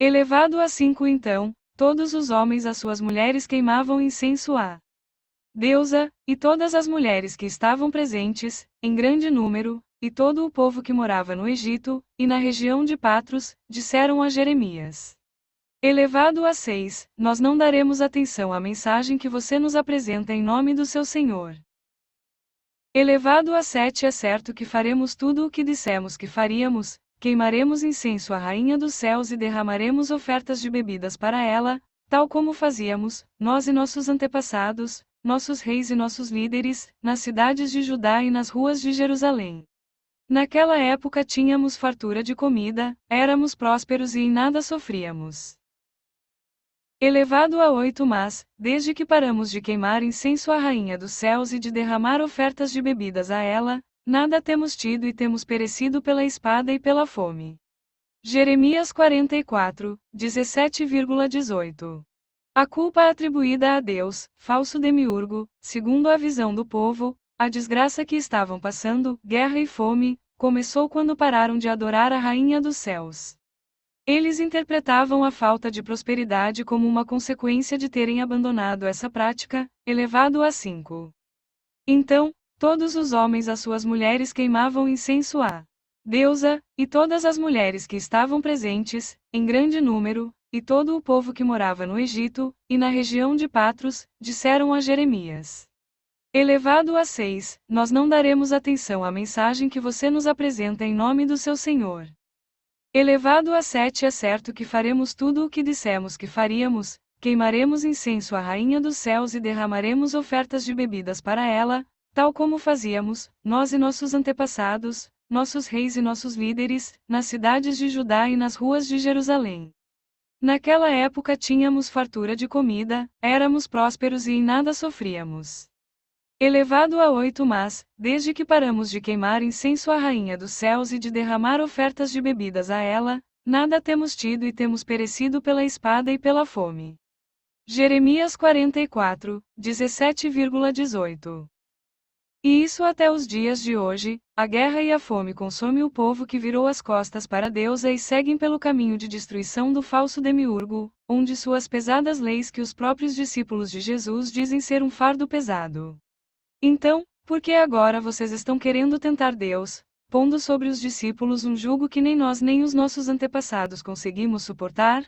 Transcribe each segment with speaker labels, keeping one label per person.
Speaker 1: Elevado a 5 então, todos os homens as suas mulheres queimavam incenso à deusa, e todas as mulheres que estavam presentes, em grande número, e todo o povo que morava no Egito, e na região de Patros, disseram a Jeremias: Elevado a 6, nós não daremos atenção à mensagem que você nos apresenta em nome do seu Senhor. Elevado a 7, é certo que faremos tudo o que dissemos que faríamos, queimaremos incenso à Rainha dos Céus e derramaremos ofertas de bebidas para ela, tal como fazíamos, nós e nossos antepassados, nossos reis e nossos líderes, nas cidades de Judá e nas ruas de Jerusalém. Naquela época tínhamos fartura de comida, éramos prósperos e em nada sofríamos. Elevado a 8, mas, desde que paramos de queimar incenso à Rainha dos Céus e de derramar ofertas de bebidas a ela, nada temos tido e temos perecido pela espada e pela fome. Jeremias 44, 17,18. A culpa atribuída a Deus, falso demiurgo, segundo a visão do povo, a desgraça que estavam passando, guerra e fome, começou quando pararam de adorar a Rainha dos Céus. Eles interpretavam a falta de prosperidade como uma consequência de terem abandonado essa prática, elevado a 5. Então, todos os homens as suas mulheres queimavam incenso à deusa, e todas as mulheres que estavam presentes, em grande número, e todo o povo que morava no Egito, e na região de Patros, disseram a Jeremias: Elevado a 6, nós não daremos atenção à mensagem que você nos apresenta em nome do seu Senhor. Elevado a 7, é certo que faremos tudo o que dissemos que faríamos, queimaremos incenso à Rainha dos Céus e derramaremos ofertas de bebidas para ela, tal como fazíamos, nós e nossos antepassados, nossos reis e nossos líderes, nas cidades de Judá e nas ruas de Jerusalém. Naquela época tínhamos fartura de comida, éramos prósperos e em nada sofríamos. Elevado a 8, mas, desde que paramos de queimar incenso à Rainha dos Céus e de derramar ofertas de bebidas a ela, nada temos tido e temos perecido pela espada e pela fome. Jeremias 44, 17,18. E isso até os dias de hoje, a guerra e a fome consomem o povo que virou as costas para a deusa e seguem pelo caminho de destruição do falso demiurgo, onde suas pesadas leis que os próprios discípulos de Jesus dizem ser um fardo pesado. Então, por que agora vocês estão querendo tentar Deus, pondo sobre os discípulos um jugo que nem nós nem os nossos antepassados conseguimos suportar?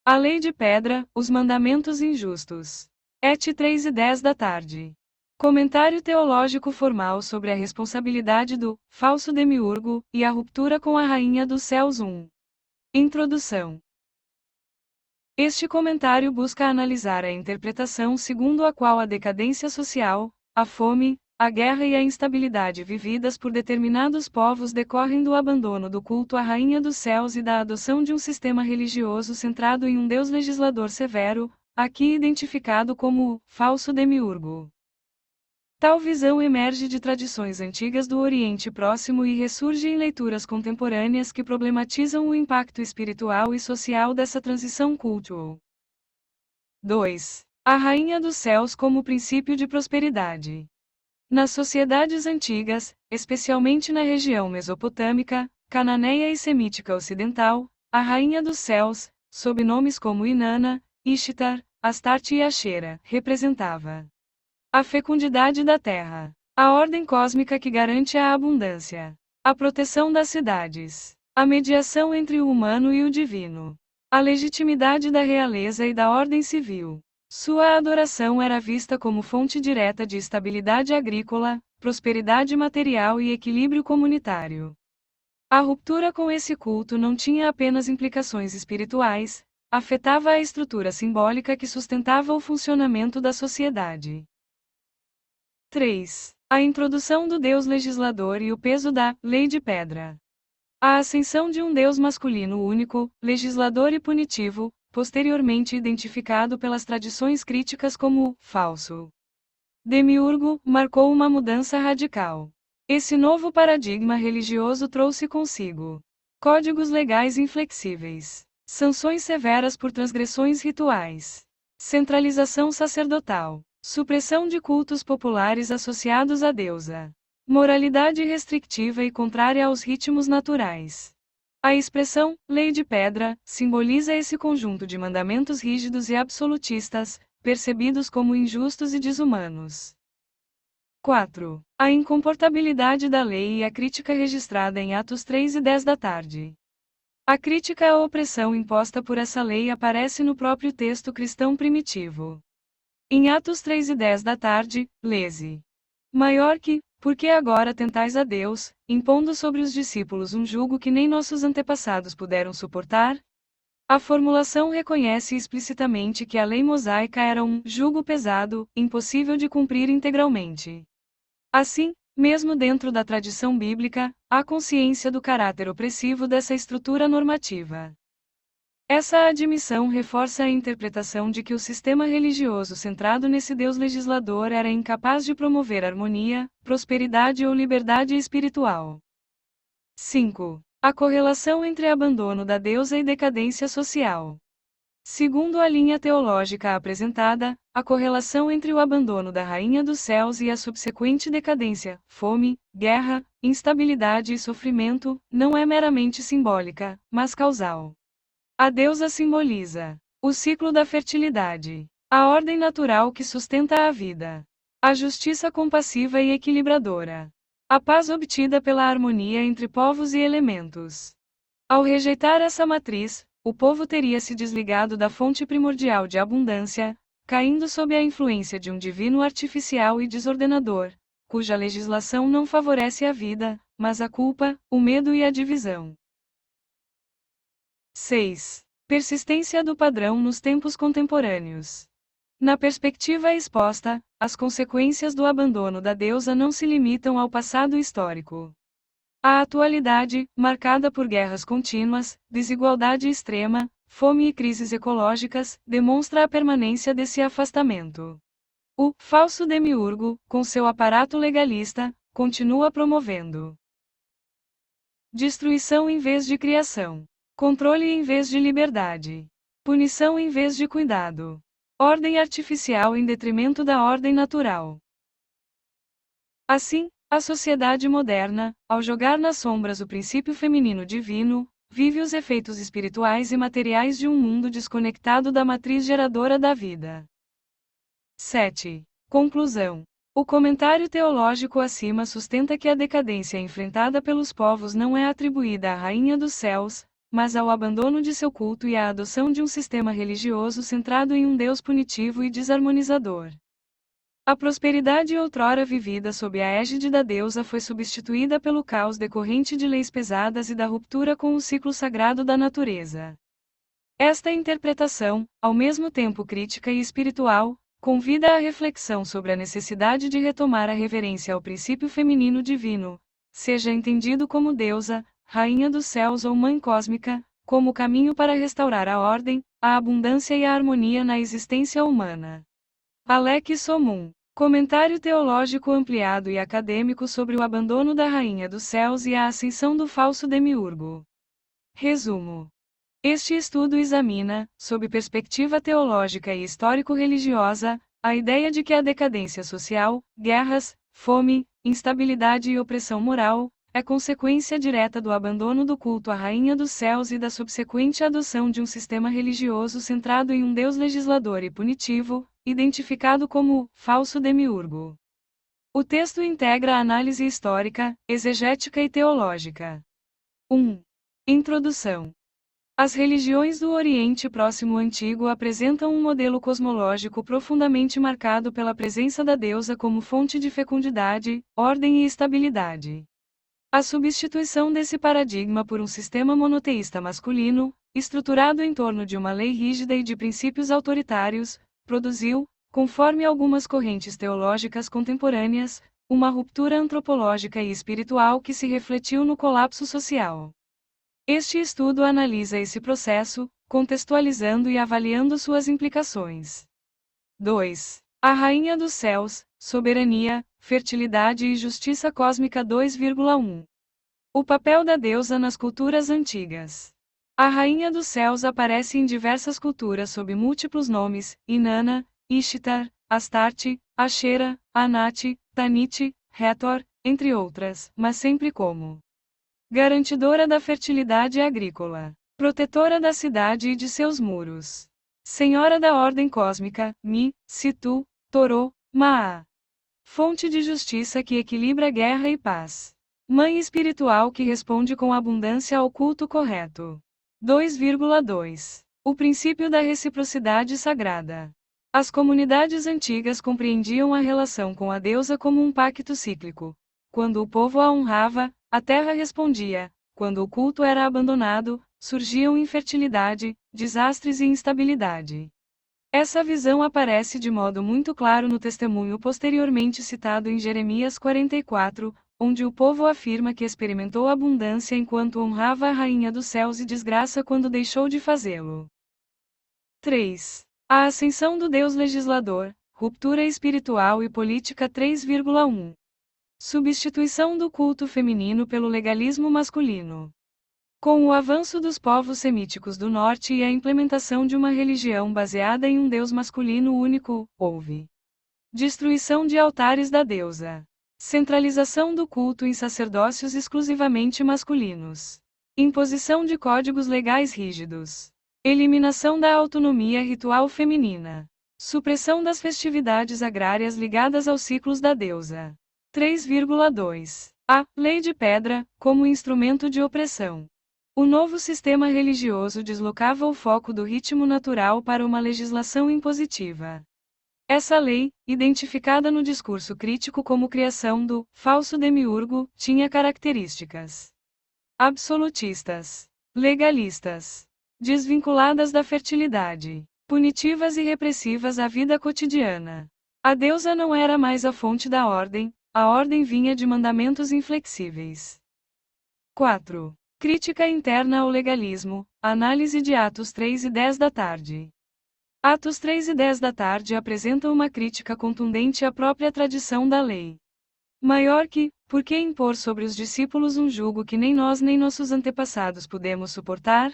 Speaker 1: A lei de pedra, os mandamentos injustos. Et 3:10 da tarde. Comentário teológico formal sobre a responsabilidade do falso demiurgo e a ruptura com a Rainha dos Céus 1. Introdução. Este comentário busca analisar a interpretação segundo a qual a decadência social, a fome, a guerra e a instabilidade vividas por determinados povos decorrem do abandono do culto à Rainha dos Céus e da adoção de um sistema religioso centrado em um Deus legislador severo, aqui identificado como o falso demiurgo. Tal visão emerge de tradições antigas do Oriente Próximo e ressurge em leituras contemporâneas que problematizam o impacto espiritual e social dessa transição cultural. 2. A Rainha dos Céus como princípio de prosperidade. Nas sociedades antigas, especialmente na região mesopotâmica, cananeia e semítica ocidental, a Rainha dos Céus, sob nomes como Inanna, Ishtar, Astarte e Ashera, representava a fecundidade da terra, a ordem cósmica que garante a abundância, a proteção das cidades, a mediação entre o humano e o divino, a legitimidade da realeza e da ordem civil. Sua adoração era vista como fonte direta de estabilidade agrícola, prosperidade material e equilíbrio comunitário. A ruptura com esse culto não tinha apenas implicações espirituais, afetava a estrutura simbólica que sustentava o funcionamento da sociedade. 3. A introdução do Deus legislador e o peso da lei de pedra. A ascensão de um Deus masculino único, legislador e punitivo, posteriormente identificado pelas tradições críticas como falso demiurgo, marcou uma mudança radical. Esse novo paradigma religioso trouxe consigo códigos legais inflexíveis, sanções severas por transgressões rituais, centralização sacerdotal, supressão de cultos populares associados à deusa, moralidade restritiva e contrária aos ritmos naturais. A expressão lei de pedra simboliza esse conjunto de mandamentos rígidos e absolutistas, percebidos como injustos e desumanos. 4. A incomportabilidade da lei e a crítica registrada em Atos 3 e 10 da tarde. A crítica à opressão imposta por essa lei aparece no próprio texto cristão primitivo. Em Atos 3 e 10 da tarde, lê-se: Maior que, porque agora tentais a Deus, impondo sobre os discípulos um jugo que nem nossos antepassados puderam suportar? A formulação reconhece explicitamente que a lei mosaica era um jugo pesado, impossível de cumprir integralmente. Assim, mesmo dentro da tradição bíblica, há consciência do caráter opressivo dessa estrutura normativa. Essa admissão reforça a interpretação de que o sistema religioso centrado nesse Deus legislador era incapaz de promover harmonia, prosperidade ou liberdade espiritual. 5. A correlação entre abandono da deusa e decadência social. Segundo a linha teológica apresentada, a correlação entre o abandono da Rainha dos Céus e a subsequente decadência, fome, guerra, instabilidade e sofrimento, não é meramente simbólica, mas causal. A deusa simboliza o ciclo da fertilidade, a ordem natural que sustenta a vida, a justiça compassiva e equilibradora, a paz obtida pela harmonia entre povos e elementos. Ao rejeitar essa matriz, o povo teria se desligado da fonte primordial de abundância, caindo sob a influência de um divino artificial e desordenador, cuja legislação não favorece a vida, mas a culpa, o medo e a divisão. 6. Persistência do padrão nos tempos contemporâneos. Na perspectiva exposta, as consequências do abandono da deusa não se limitam ao passado histórico. A atualidade, marcada por guerras contínuas, desigualdade extrema, fome e crises ecológicas, demonstra a permanência desse afastamento. O falso demiurgo, com seu aparato legalista, continua promovendo destruição em vez de criação, controle em vez de liberdade, punição em vez de cuidado, ordem artificial em detrimento da ordem natural. Assim, a sociedade moderna, ao jogar nas sombras o princípio feminino divino, vive os efeitos espirituais e materiais de um mundo desconectado da matriz geradora da vida. 7. Conclusão. O comentário teológico acima sustenta que a decadência enfrentada pelos povos não é atribuída à Rainha dos Céus, mas ao abandono de seu culto e à adoção de um sistema religioso centrado em um Deus punitivo e desarmonizador. A prosperidade outrora vivida sob a égide da deusa foi substituída pelo caos decorrente de leis pesadas e da ruptura com o ciclo sagrado da natureza. Esta interpretação, ao mesmo tempo crítica e espiritual, convida à reflexão sobre a necessidade de retomar a reverência ao princípio feminino divino, seja entendido como deusa, rainha dos céus ou mãe cósmica, como caminho para restaurar a ordem, a abundância e a harmonia na existência humana. Alex Somum. Comentário teológico ampliado e acadêmico sobre o abandono da Rainha dos Céus e a ascensão do falso demiurgo. Resumo. Este estudo examina, sob perspectiva teológica e histórico-religiosa, a ideia de que a decadência social, guerras, fome, instabilidade e opressão moral, é consequência direta do abandono do culto à Rainha dos Céus e da subsequente adoção de um sistema religioso centrado em um Deus legislador e punitivo, identificado como falso demiurgo. O texto integra a análise histórica, exegética e teológica. 1. Introdução. As religiões do Oriente Próximo Antigo apresentam um modelo cosmológico profundamente marcado pela presença da deusa como fonte de fecundidade, ordem e estabilidade. A substituição desse paradigma por um sistema monoteísta masculino, estruturado em torno de uma lei rígida e de princípios autoritários, produziu, conforme algumas correntes teológicas contemporâneas, uma ruptura antropológica e espiritual que se refletiu no colapso social. Este estudo analisa esse processo, contextualizando e avaliando suas implicações. 2. A Rainha dos Céus, Soberania, Fertilidade e Justiça Cósmica 2,1. O papel da deusa nas culturas antigas. A Rainha dos Céus aparece em diversas culturas sob múltiplos nomes: Inanna, Ishtar, Astarte, Ashera, Anat, Tanit, Hathor, entre outras, mas sempre como garantidora da fertilidade agrícola, protetora da cidade e de seus muros. Senhora da ordem cósmica, Mi, Situ, Torô, Maa. Fonte de justiça que equilibra guerra e paz. Mãe espiritual que responde com abundância ao culto correto. 2,2. O princípio da reciprocidade sagrada. As comunidades antigas compreendiam a relação com a deusa como um pacto cíclico. Quando o povo a honrava, a terra respondia. Quando o culto era abandonado, surgiam infertilidade, desastres e instabilidade. Essa visão aparece de modo muito claro no testemunho posteriormente citado em Jeremias 44, onde o povo afirma que experimentou abundância enquanto honrava a Rainha dos Céus e desgraça quando deixou de fazê-lo. 3. A ascensão do Deus legislador, ruptura espiritual e política 3,1. Substituição do culto feminino pelo legalismo masculino. Com o avanço dos povos semíticos do norte e a implementação de uma religião baseada em um Deus masculino único, houve destruição de altares da deusa, centralização do culto em sacerdócios exclusivamente masculinos, imposição de códigos legais rígidos, eliminação da autonomia ritual feminina, supressão das festividades agrárias ligadas aos ciclos da deusa. 3,2. A lei de pedra, como instrumento de opressão. O novo sistema religioso deslocava o foco do ritmo natural para uma legislação impositiva. Essa lei, identificada no discurso crítico como criação do falso demiurgo, tinha características absolutistas, legalistas, desvinculadas da fertilidade, punitivas e repressivas à vida cotidiana. A deusa não era mais a fonte da ordem, a ordem vinha de mandamentos inflexíveis. 4. Crítica interna ao legalismo, análise de Atos 3 e 10 da tarde. Atos 3 e 10 da tarde apresentam uma crítica contundente à própria tradição da lei. Maior que, por que impor sobre os discípulos um jugo que nem nós nem nossos antepassados pudemos suportar?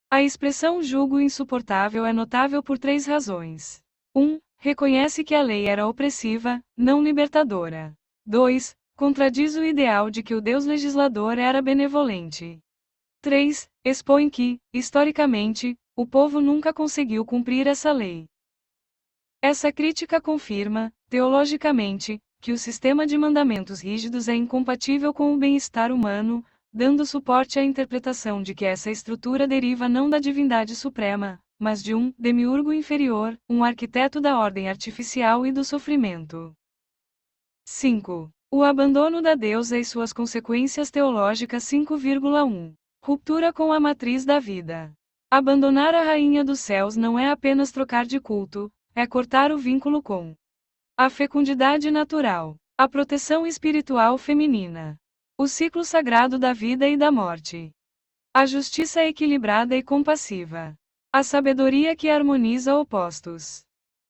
Speaker 1: A expressão jugo insuportável é notável por 3 razões. 1. Reconhece que a lei era opressiva, não libertadora. 2. Contradiz o ideal de que o Deus legislador era benevolente. 3. Expõe que, historicamente, o povo nunca conseguiu cumprir essa lei. Essa crítica confirma, teologicamente, que o sistema de mandamentos rígidos é incompatível com o bem-estar humano, dando suporte à interpretação de que essa estrutura deriva não da divindade suprema, mas de um demiurgo inferior, um arquiteto da ordem artificial e do sofrimento. 5. O abandono da deusa e suas consequências teológicas 5,1. Ruptura com a matriz da vida. Abandonar a Rainha dos Céus não é apenas trocar de culto, é cortar o vínculo com a fecundidade natural, a proteção espiritual feminina, o ciclo sagrado da vida e da morte, a justiça equilibrada e compassiva, a sabedoria que harmoniza opostos.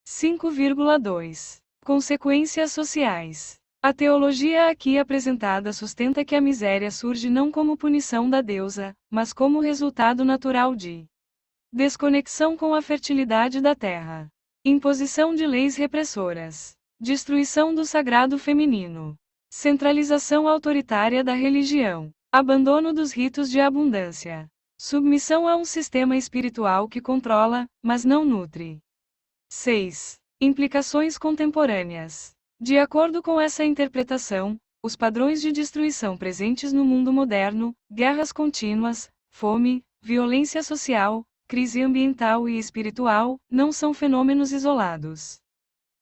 Speaker 1: 5,2. Consequências sociais. A teologia aqui apresentada sustenta que a miséria surge não como punição da deusa, mas como resultado natural de desconexão com a fertilidade da terra, imposição de leis repressoras, destruição do sagrado feminino, centralização autoritária da religião, abandono dos ritos de abundância, submissão a um sistema espiritual que controla, mas não nutre. 6. Implicações contemporâneas. De acordo com essa interpretação, os padrões de destruição presentes no mundo moderno, guerras contínuas, fome, violência social, crise ambiental e espiritual, não são fenômenos isolados.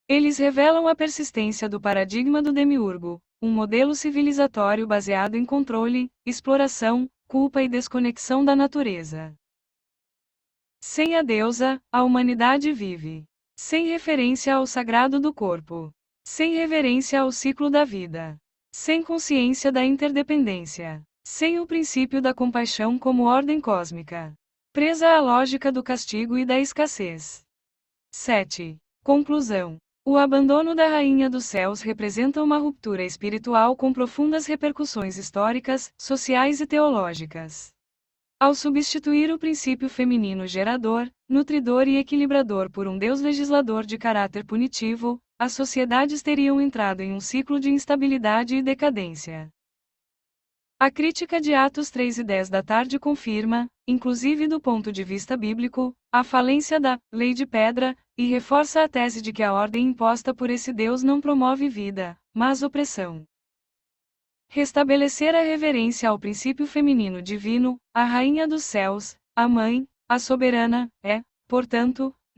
Speaker 1: Eles revelam a persistência do paradigma do demiurgo, um modelo civilizatório baseado em controle, exploração, culpa e desconexão da natureza. Sem a deusa, a humanidade vive sem referência ao sagrado do corpo, sem reverência ao ciclo da vida, sem consciência da interdependência, sem o princípio da compaixão como ordem cósmica, presa à lógica do castigo e da escassez. 7. Conclusão. O abandono da Rainha dos Céus representa uma ruptura espiritual com profundas repercussões históricas, sociais e teológicas. Ao substituir o princípio feminino gerador, nutridor e equilibrador por um Deus legislador de caráter punitivo, as sociedades teriam entrado em um ciclo de instabilidade e decadência. A crítica de Atos 3:10 da tarde confirma, inclusive do ponto de vista bíblico, a falência da lei de pedra, e reforça a tese de que a ordem imposta por esse Deus não promove vida, mas opressão. Restabelecer a reverência ao princípio feminino divino, a Rainha dos Céus, a Mãe, a Soberana, é, portanto,